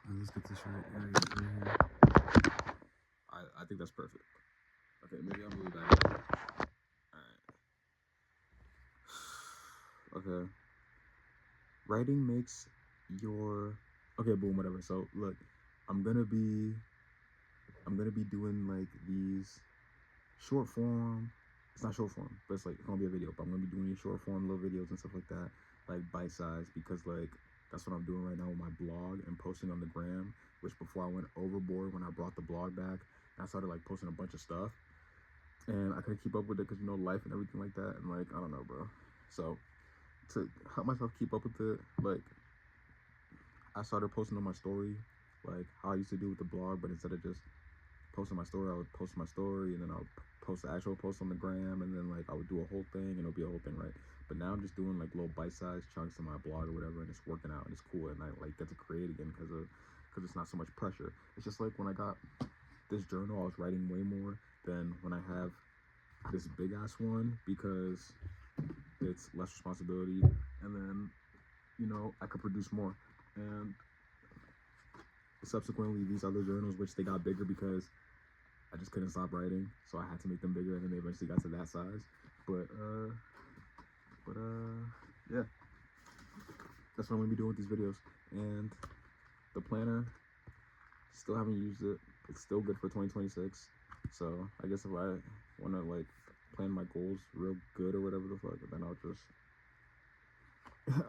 Let's get this right here. I think that's perfect. Okay, maybe I'll move that. Alright. Okay. Writing makes your okay, boom, whatever. So look, I'm gonna be doing like these short form. It's not short form, but it's like it's gonna be a video. But I'm gonna be doing these short form little videos and stuff like that, like bite size, because like that's what I'm doing right now with my blog and posting on the gram. Which before I went overboard when I brought the blog back, and I started like posting a bunch of stuff, and I couldn't keep up with it because life and everything like that, and like I don't know, bro. So to help myself keep up with it, like I started posting on my story, like how I used to do with the blog, but instead of just posting my story, I would post my story, and then I'll post the actual post on the gram, and then like I would do a whole thing, and it'll be a whole thing, right? But now I'm just doing like little bite-sized chunks of my blog or whatever, and it's working out, and it's cool, and I like get to create again because it's not so much pressure. It's just like when I got this journal, I was writing way more than when I have this big ass one because it's less responsibility, and then I could produce more. And subsequently, these other journals, which they got bigger because I just couldn't stop writing, so I had to make them bigger, and then they eventually got to that size. But yeah, that's what I'm gonna be doing with these videos. And the planner, still haven't used it. It's still good for 2026. So I guess if I wanna like plan my goals real good or whatever the fuck, then I'll just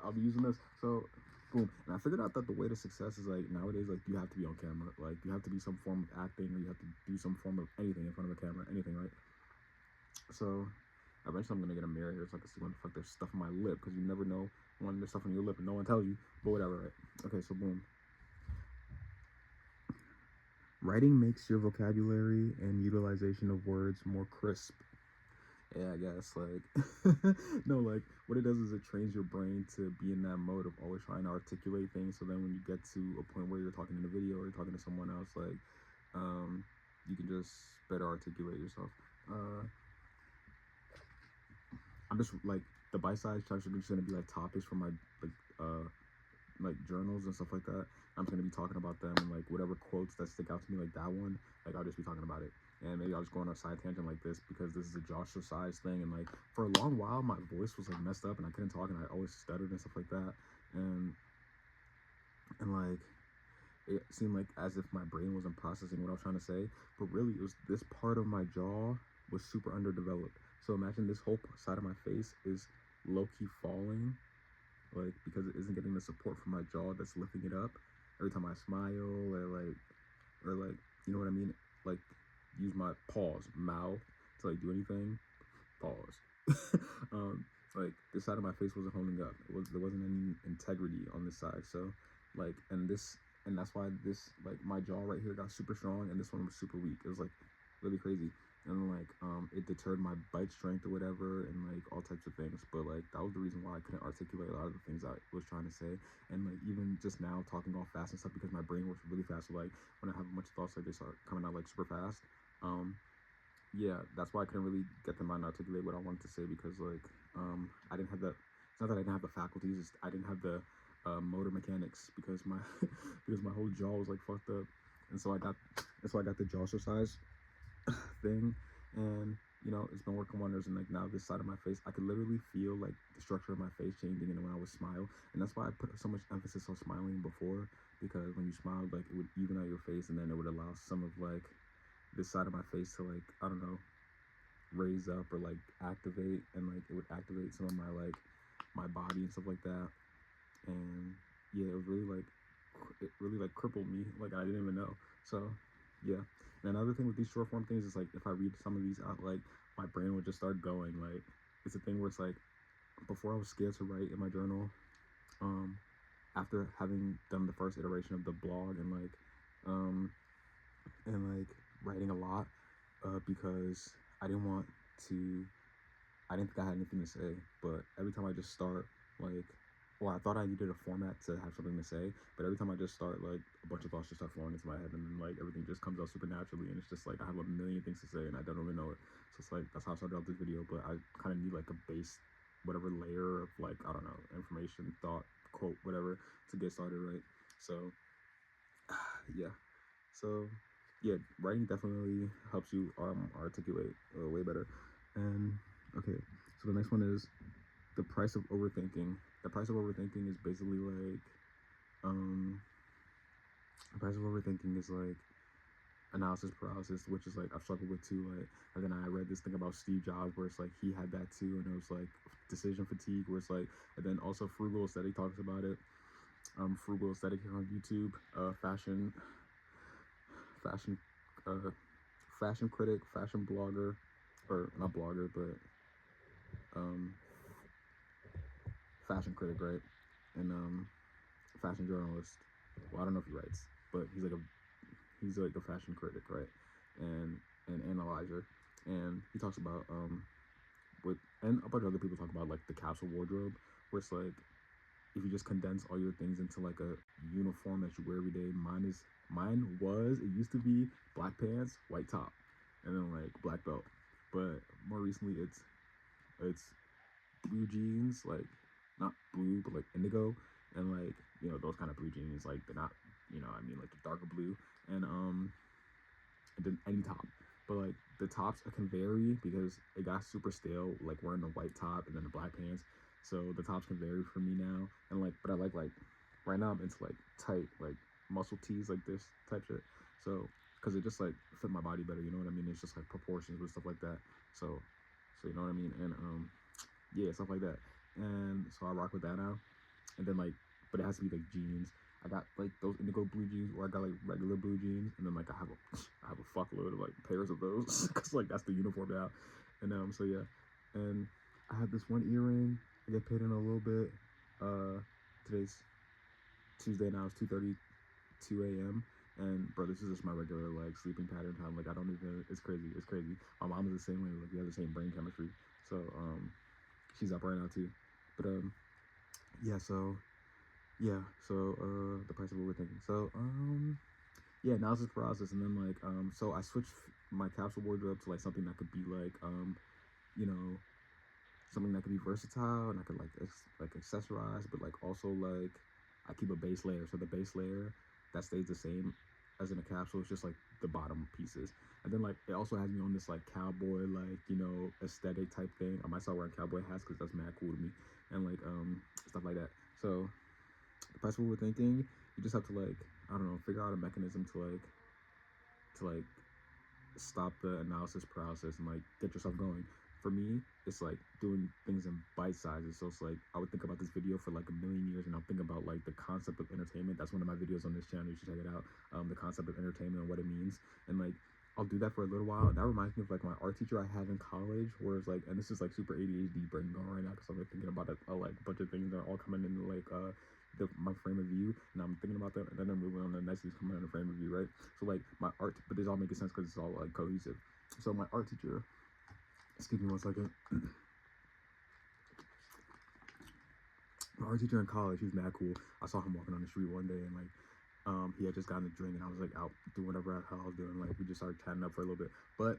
I'll be using this. So boom. And I figured out that the way to success is like nowadays, like you have to be on camera, like you have to be some form of acting, or you have to do some form of anything in front of a camera, anything, right? So eventually I'm gonna get a mirror here so I can see when the fuck there's stuff on my lip, because you never know when there's stuff on your lip and no one tells you. But whatever, right? Okay, so boom. Writing makes your vocabulary and utilization of words more crisp. Yeah, I guess like no, like what it does is it trains your brain to be in that mode of always trying to articulate things. So then when you get to a point where you're talking in a video or you're talking to someone else, like you can just better articulate yourself. I'm just like the bite-sized chunks are just gonna be like topics from my like journals and stuff like that. I'm just gonna be talking about them, and like whatever quotes that stick out to me, like that one, like I'll just be talking about it. And maybe I'll just go on a side tangent like this because this is a Joshua size thing, and like for a long while my voice was like messed up and I couldn't talk and I always stuttered and stuff like that. And like it seemed like as if my brain wasn't processing what I was trying to say, but really it was this part of my jaw was super underdeveloped. So imagine this whole side of my face is low-key falling, like because it isn't getting the support from my jaw that's lifting it up every time I smile, or like you know what I mean, like use my mouth to like do anything, pause. Like this side of my face wasn't holding up. There wasn't any integrity on this side. So like and that's why this like my jaw right here got super strong and this one was super weak. It was like really crazy. And like it deterred my bite strength or whatever, and like all types of things. But like that was the reason why I couldn't articulate a lot of the things I was trying to say. And like even just now talking all fast and stuff because my brain works really fast. So like when I have a bunch of thoughts, like they start coming out like super fast. Yeah, that's why I couldn't really get them out and articulate what I wanted to say, because like I didn't have the, it's not that I didn't have the faculties, it's I didn't have the motor mechanics, because my because my whole jaw was like fucked up. And so I got the jaw exercise thing, and it's been working wonders. And like now this side of my face, I could literally feel like the structure of my face changing, and when I would smile. And that's why I put so much emphasis on smiling before, because when you smiled, like it would even out your face, and then it would allow some of like this side of my face to like, I don't know, raise up or like activate, and like it would activate some of my like my body and stuff like that. And yeah, it really like crippled me, like I didn't even know. So yeah. And another thing with these short form things is like if I read some of these out, like my brain would just start going. Like it's a thing where it's like before I was scared to write in my journal, after having done the first iteration of the blog, and like writing a lot, because I didn't want to, I didn't think I had anything to say. But every time I just start, like, or I thought I needed a format to have something to say, but every time I just start, like, a bunch of thoughts just start flowing into my head, and then like everything just comes out super naturally, and it's just like I have a million things to say and I don't really know it. So it's like that's how I started out this video. But I kind of need like a base whatever layer of like, I don't know, information, thought, quote, whatever, to get started, right? So yeah, so yeah, writing definitely helps you articulate way better. And okay, so the next one is the price of overthinking. The price of overthinking is basically like um the price of overthinking is like analysis paralysis, which is like I've struggled with too. Like, and then I read this thing about Steve Jobs where it's like he had that too, and it was like decision fatigue, where it's like, and then also frugal aesthetic talks about it. Frugal aesthetic here on YouTube. Fashion, uh, fashion critic, fashion blogger, or not blogger, but um, fashion critic, right? And fashion journalist. Well, I don't know if he writes, but he's like a fashion critic, right? And an analyzer, and he talks about with and a bunch of other people talk about like the capsule wardrobe, where it's like if you just condense all your things into like a uniform that you wear every day. It used to be black pants, white top, and then like black belt, but more recently it's blue jeans, like not blue but like indigo, and like those kind of blue jeans, like they're not, I mean like the darker blue, and then any top. But like the tops can vary because it got super stale, like wearing the white top and then the black pants. So the tops can vary for me now. And like, but I like right now I'm into like tight, like muscle tees like this type shit. So because it just like fit my body better, you know what I mean? It's just like proportions with stuff like that. So you know what I mean? And yeah, stuff like that. And so I rock with that now. And then like, but it has to be like jeans. I got like those indigo blue jeans, or I got like regular blue jeans, and then like I have a fuckload of like pairs of those because like that's the uniform now. And so yeah, and I have this one earring. I get paid in a little bit. Today's Tuesday now. It's 2:32 a.m. And bro, this is just my regular like sleeping pattern time. Like I don't even. It's crazy. It's crazy. My mom is the same way. Like we have the same brain chemistry. So she's up right now too. But yeah. So the price of overthinking. So yeah, analysis paralysis, and then like so I switched my capsule wardrobe to like something that could be like you know something that could be versatile and I could like accessorize, but like also like I keep a base layer. So the base layer that stays the same as in a capsule. It's just like the bottom pieces, and then like it also has me on this like cowboy like aesthetic type thing. I might start wearing cowboy hats because that's mad cool to me, and like stuff like that. So the price of overthinking, you just have to like I don't know, figure out a mechanism to like stop the analysis paralysis and like get yourself going. For me, it's like doing things in bite sizes. So it's like I would think about this video for like a million years, and I'll think about like the concept of entertainment. That's one of my videos on this channel. You should check it out. The concept of entertainment and what it means, and like I'll do that for a little while. That reminds me of like my art teacher I had in college, where it's like, and this is like super ADHD brain going right now because I'm like thinking about it, like a bunch of things that are all coming in like my frame of view, and I'm thinking about them, and then I'm moving on to the next is coming in the frame of view, right? So like my art, but this all making sense because it's all like cohesive. So my art teacher, excuse me one second. My art teacher in college, he was mad cool. I saw him walking on the street one day, and like he had just gotten a drink, and I was like out doing whatever I was doing. Like we just started chatting up for a little bit, but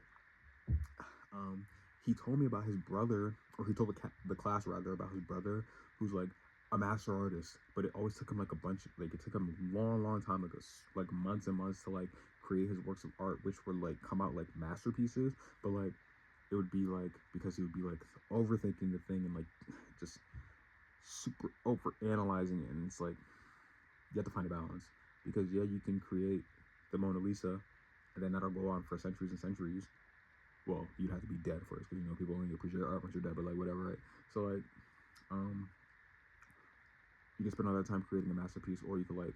he told me about his brother, or he told the class rather about his brother, who's like a master artist, but it always took him like it took him a long time, like months and months to like create his works of art, which would like come out like masterpieces, but like it would be like because he would be like overthinking the thing and like just super over analyzing it, and it's like you have to find a balance because yeah, you can create the Mona Lisa, and then that'll go on for centuries and centuries. Well, you'd have to be dead first because people only appreciate art once you're dead, but like whatever, right? So like you can spend all that time creating a masterpiece, or you could like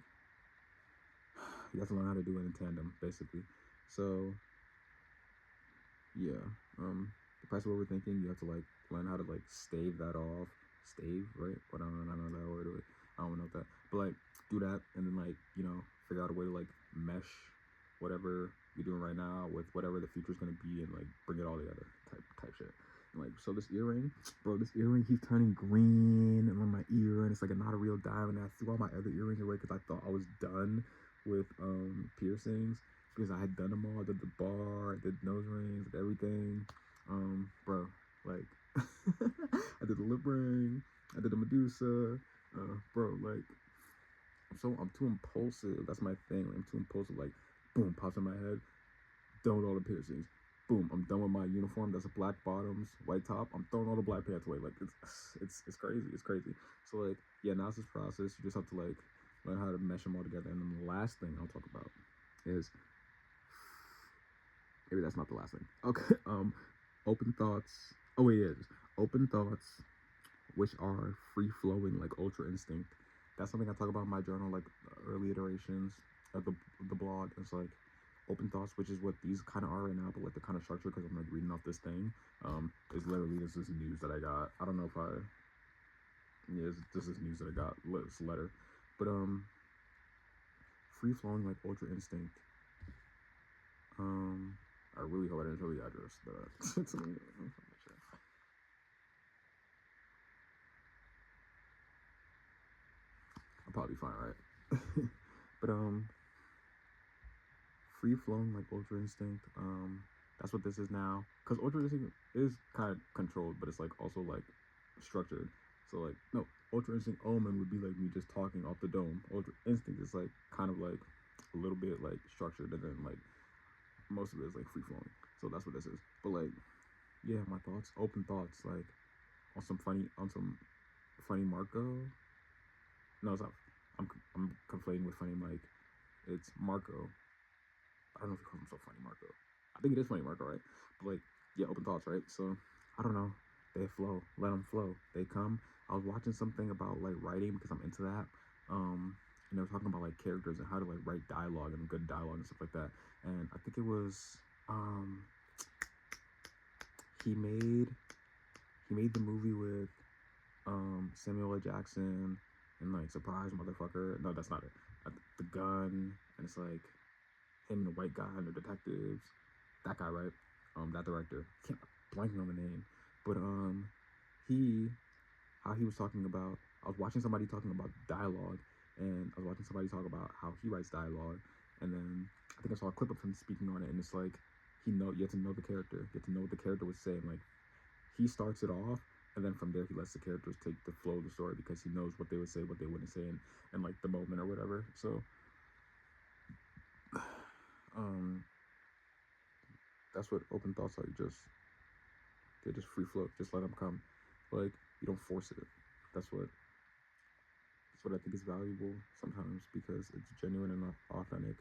you have to learn how to do it in tandem basically. So yeah, the price of overthinking, you have to like learn how to like stave that off. Stave, right? But I don't know that word. I don't know that. But like do that, and then like figure out a way to like mesh whatever you're doing right now with whatever the future's gonna be, and like bring it all together, type shit. And like so, this earring, bro, this earring keeps turning green on my ear, and it's like not a real diamond. I threw all my other earrings away because I thought I was done with piercings, because I had done them all. I did the bar, I did nose rings, everything. Bro, like I did the lip ring. I did the Medusa. Bro, like I'm too impulsive. That's my thing. I'm too impulsive. Like, boom, pops in my head. Done with all the piercings. Boom, I'm done with my uniform. That's a black bottoms, white top. I'm throwing all the black pants away. Like it's crazy. It's crazy. So like, yeah, now it's this process. You just have to like learn how to mesh them all together. And then the last thing I'll talk about is maybe that's not the last thing. Okay. Open thoughts. Oh wait, it is open thoughts, which are free flowing, like ultra instinct. That's something I talk about in my journal, like early iterations of the blog. It's like open thoughts, which is what these kind of are right now, but like the kind of structure, because I'm like reading off this thing. Is literally this is news that I got. I don't know if this is news that I got. This letter, but free flowing like ultra instinct. I really hope I didn't show the address, but I'll probably be fine, right? But free flowing like ultra instinct. That's what this is now. Cause ultra instinct is kind of controlled, but it's like also like structured. So like no, ultra instinct omen would be like me just talking off the dome. Ultra instinct is like kind of like a little bit like structured, and then like most of it is like free flowing. So that's what this is. But like yeah, my thoughts, open thoughts, like on some funny Marco. No, it's not. I'm conflating with funny Mike. It's Marco. I don't know if he calls himself funny Marco. I think it is funny Marco, right? But like, yeah, open thoughts, right? So I don't know. They flow. Let them flow. They come. I was watching something about like writing because I'm into that. And they were talking about like characters and how to like write dialogue and good dialogue and stuff like that. And I think it was he made the movie with Samuel L. Jackson and like surprise motherfucker. No, that's not it. The gun, and it's like him and the white guy and the detectives. That guy, right? That director. Can't blanking on the name, but he how he was talking about. I was watching somebody talking about dialogue, and I was watching somebody talk about how he writes dialogue, and then I think I saw a clip of him speaking on it, and it's like you have to know the character, get to know what the character was saying. Like he starts it off, and then from there he lets the characters take the flow of the story because he knows what they would say, what they wouldn't say, and like the moment or whatever. So that's what open thoughts are. They just free flow. Just let them come. Like you don't force it. That's what I think is valuable sometimes because it's genuine and authentic.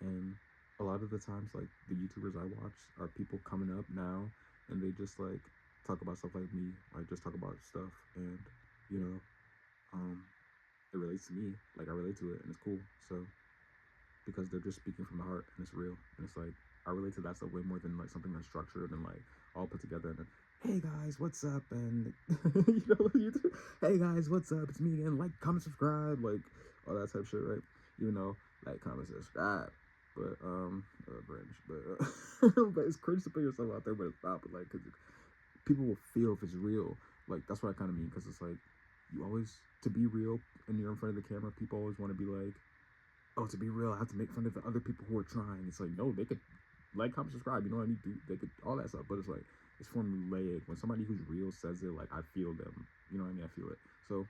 And a lot of the times, like the YouTubers I watch are people coming up now, and they just like talk about stuff like me, like just talk about stuff, and you know, it relates to me. Like I relate to it, and it's cool. So because they're just speaking from the heart, and it's real, and it's like I relate to that stuff way more than like something that's structured and like all put together. And then, hey guys, what's up? And you know, hey guys, what's up? It's me again. Like, comment, subscribe, like all that type of shit, right? Even though like, comment, subscribe, but cringe, but it's cringe to put yourself out there, but it's not. But like, cause people will feel if it's real. Like that's what I kind of mean, because it's like you always to be real, and you're in front of the camera. People always want to be like, oh, to be real, I have to make fun of the other people who are trying. It's like, no, they could like, comment, subscribe. You know what I mean? They could all that stuff, but it's like it's formulaic. When somebody who's real says it, like I feel them. You know what I mean? I feel it. So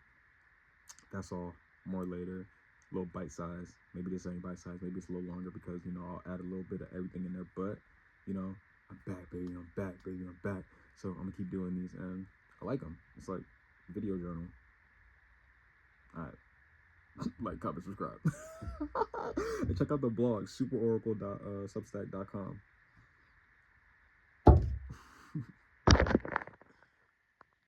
that's all. More later. A little bite size. Maybe this ain't bite size. Maybe it's a little longer because you know I'll add a little bit of everything in there. But you know, I'm back, baby. I'm back, baby. I'm back. So I'm gonna keep doing these, and I like them. It's like video journal. All right. Like, comment, subscribe. And check out the blog, superoracle.substack.com.